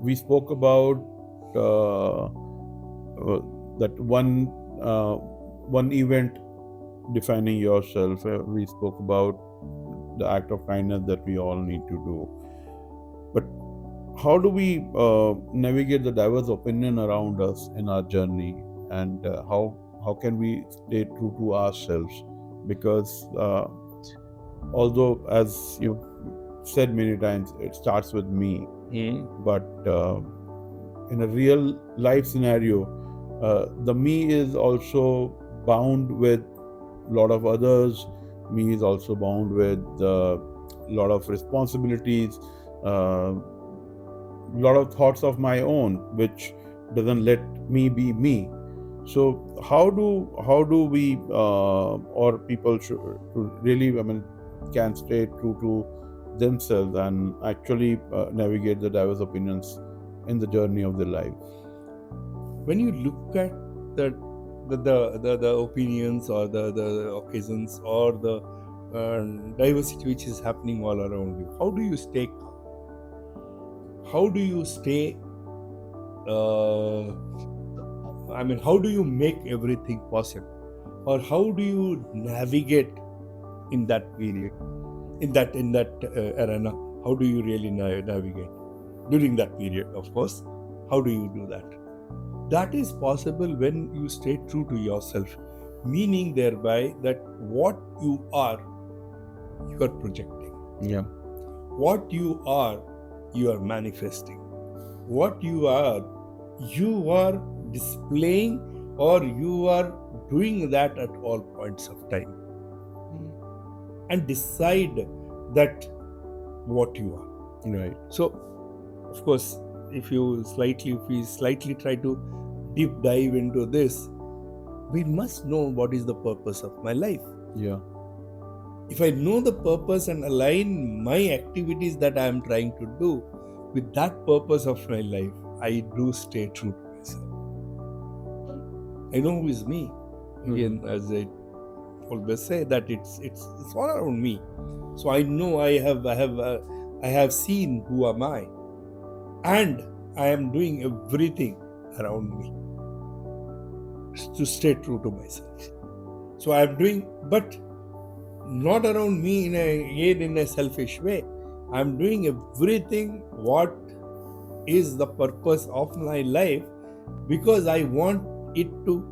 we spoke about that one event defining yourself. We spoke about the act of kindness that we all need to do. But how do we navigate the diverse opinion around us in our journey, and how can we stay true to ourselves? Because although, as you said many times, it starts with me, but in a real life scenario, the me is also bound with a lot of others. Me is also bound with a lot of responsibilities, a lot of thoughts of my own, which doesn't let me be me. So how do we or people should really, can stay true to themselves and actually navigate the diverse opinions in the journey of their life? When you look at the opinions or the occasions or the diversity which is happening all around you, how do you stay calm? How do you stay how do you make everything possible, or how do you navigate in that period, in that arena? How do you really navigate during that period? Of course, how do you do that? That is possible when you stay true to yourself, meaning thereby that what you are projecting. Yeah. What you are manifesting. What you are displaying, or you are doing that at all points of time. And decide that what you are. Right. So, of course, if we slightly try to deep dive into this, we must know what is the purpose of my life. Yeah. If I know the purpose and align my activities that I am trying to do with that purpose of my life, I do stay true to myself. I know who is me. Again, as I always say, that it's all around me. So I know I have seen who am I, and I am doing everything around me to stay true to myself. So I am doing, but not around me in a selfish way. I am doing everything what is the purpose of my life, because I want to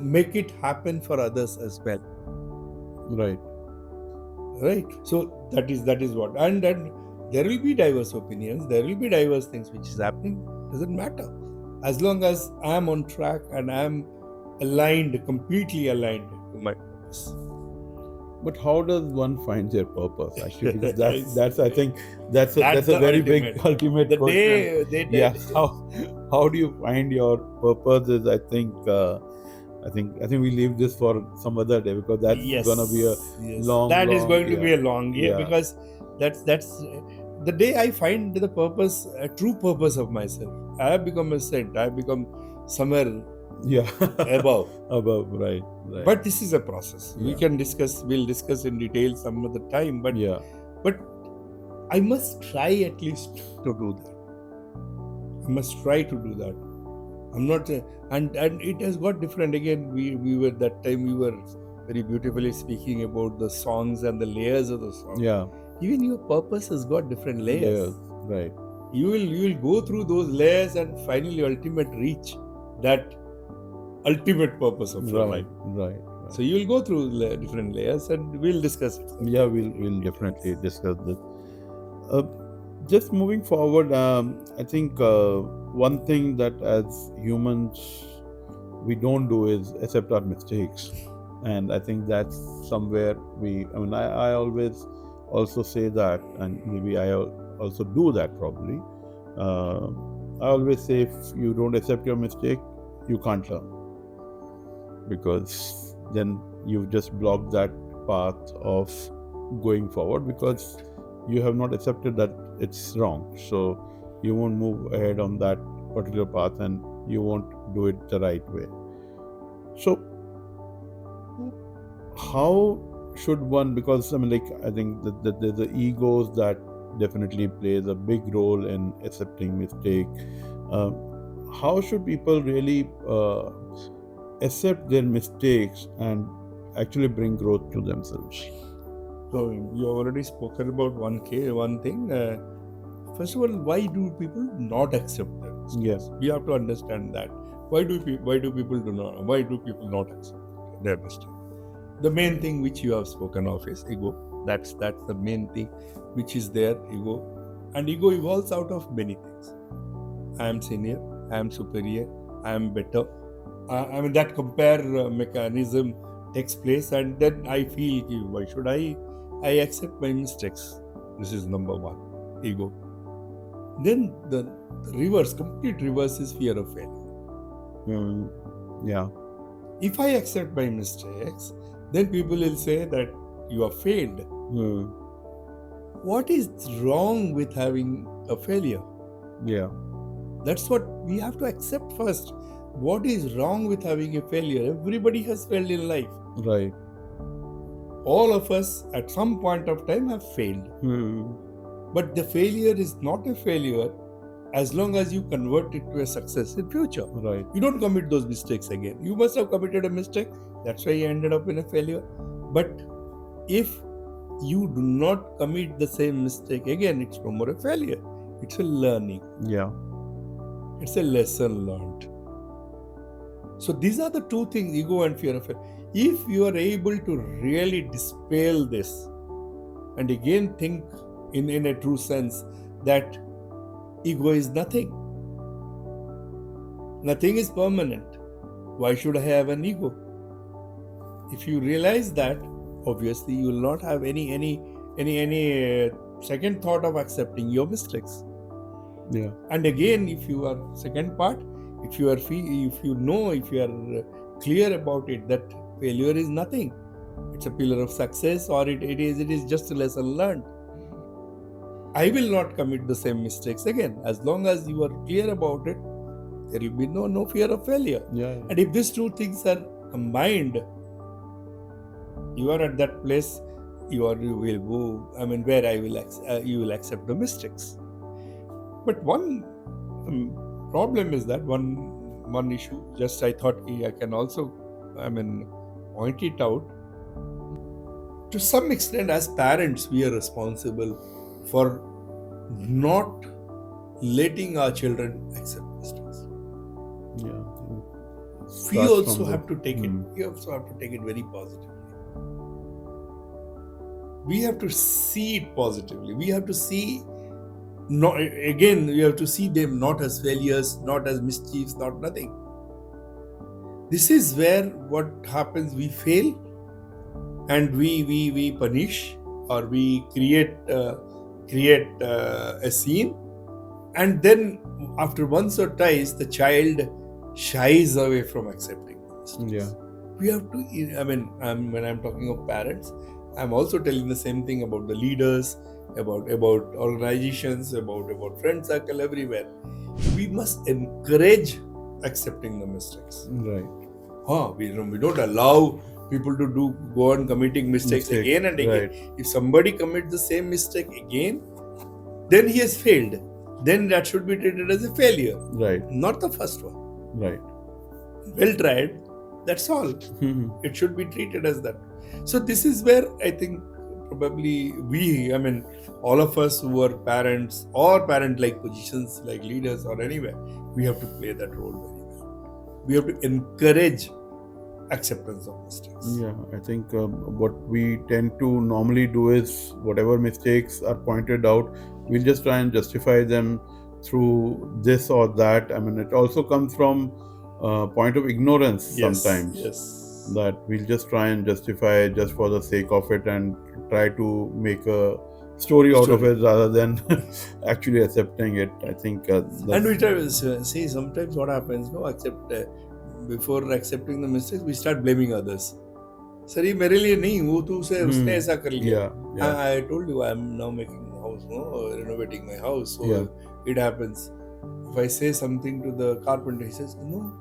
make it happen for others as well. Right. So that is what, and then there will be diverse opinions, there will be diverse things which is happening. Doesn't matter, as long as I am on track and I am completely aligned to my purpose. But how does one find their purpose? Actually, because that's I think that's a very big ultimate question. Yeah. How do you find your purpose? Is I think we leave this for some other day, because that's gonna be a long. That is going to be a long year, because that's the day I find the purpose, a true purpose of myself. I have become a saint. I have become somewhere above. Right. But this is a process. We'll discuss in detail some other time. But I must try at least to do that. I must try to do that. I'm not, and it has got different. Again, we were that time we were very beautifully speaking about the songs and the layers of the song. Yeah. Even your purpose has got different layers. Right. You will go through those layers and finally reach that ultimate purpose of your life. Right. So you will go through different layers, and we'll discuss it. Yeah, we'll definitely discuss this. Just moving forward, I think one thing that as humans we don't do is accept our mistakes, and I think that's somewhere I always also say that, and maybe I also do that probably. I always say, if you don't accept your mistake, you can't learn, because then you've just blocked that path of going forward, because you have not accepted that it's wrong. So you won't move ahead on that particular path, and you won't do it the right way. So how should one, because I think that there's the egos that definitely plays a big role in accepting mistake. Uh, how should people really accept their mistakes and actually bring growth to themselves? So you already spoken about one thing. First of all, why do people not accept their mistakes? Yes. We have to understand that. Why do people not accept their mistake? The main thing which you have spoken of is ego. That's the main thing which is there, ego. And ego evolves out of many things. I am senior, I am superior, I am better. I mean, that compare mechanism takes place, and then I feel, why should I accept my mistakes? This is number one, ego. Then the reverse, complete reverse is fear of failure. Yeah. If I accept my mistakes, then people will say that you have failed. What is wrong with having a failure? Yeah. That's what we have to accept first. What is wrong with having a failure? Everybody has failed in life. Right. All of us at some point of time have failed. But the failure is not a failure as long as you convert it to a success in future. Right. You don't commit those mistakes again. You must have committed a mistake. That's why you ended up in a failure. But if you do not commit the same mistake again, it's no more a failure. It's a learning. Yeah. It's a lesson learned. So these are the two things, ego and fear of failure. If you are able to really dispel this and again think in a true sense that ego is nothing. Nothing is permanent. Why should I have an ego? If you realize that, obviously you will not have any second thought of accepting your mistakes. Yeah. And again, if you are second part, if you are clear about it, that failure is nothing. It's a pillar of success, or it is just a lesson learned. I will not commit the same mistakes again. As long as you are clear about it, there will be no fear of failure. Yeah. And if these two things are combined, you are at that place. You will go. I mean, where you will accept the mistakes. But one problem is that one issue. Just I thought I can also, point it out. To some extent, as parents, we are responsible for not letting our children accept mistakes. Yeah. We also have to take it. We also have to take it very positively. We have to see it positively. We have to see. We have to see them not as failures, not as mischiefs, not nothing. This is where what happens, we fail and we punish, or we create a scene, and then after once or twice the child shies away from accepting mistakes. Yeah. We have to, when I'm talking of parents, I'm also telling the same thing about the leaders, about organizations, about friend circle, everywhere. We must encourage accepting the mistakes. Right. We don't allow people to go on committing mistakes again and again. Right. If somebody commits the same mistake again, then he has failed. Then that should be treated as a failure. Right. Not the first one. Right. Well tried. That's all. It should be treated as that. So this is where I think probably all of us who are parents or parent-like positions, like leaders or anywhere, we have to play that role very well. We have to encourage acceptance of mistakes. Yeah, I think what we tend to normally do is whatever mistakes are pointed out, we'll just try and justify them through this or that. It also comes from point of ignorance sometimes. Yes. That we'll just try and justify just for the sake of it and try to make a story out of it rather than actually accepting it. I think and we try to see sometimes what happens, before accepting the mistakes, we start blaming others. Sir, ये मेरे लिए नहीं, वो तो उसने ऐसा कर लिया. I told you I'm now making house, renovating my house, so it happens. If I say something to the carpenter, he says, no,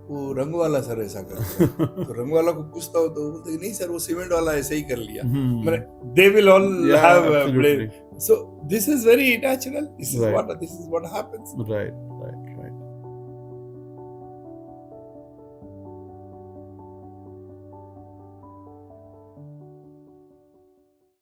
वो रंग वाला सर ऐसा करता है, तो रंग वाला को पूछता हो तो बोलते नहीं सर वो सीमेंट वाला ऐसे ही कर लिया. Hmm. They will all Yeah, have absolutely. blame. So this is very natural. This is Right. what happens. Right, right.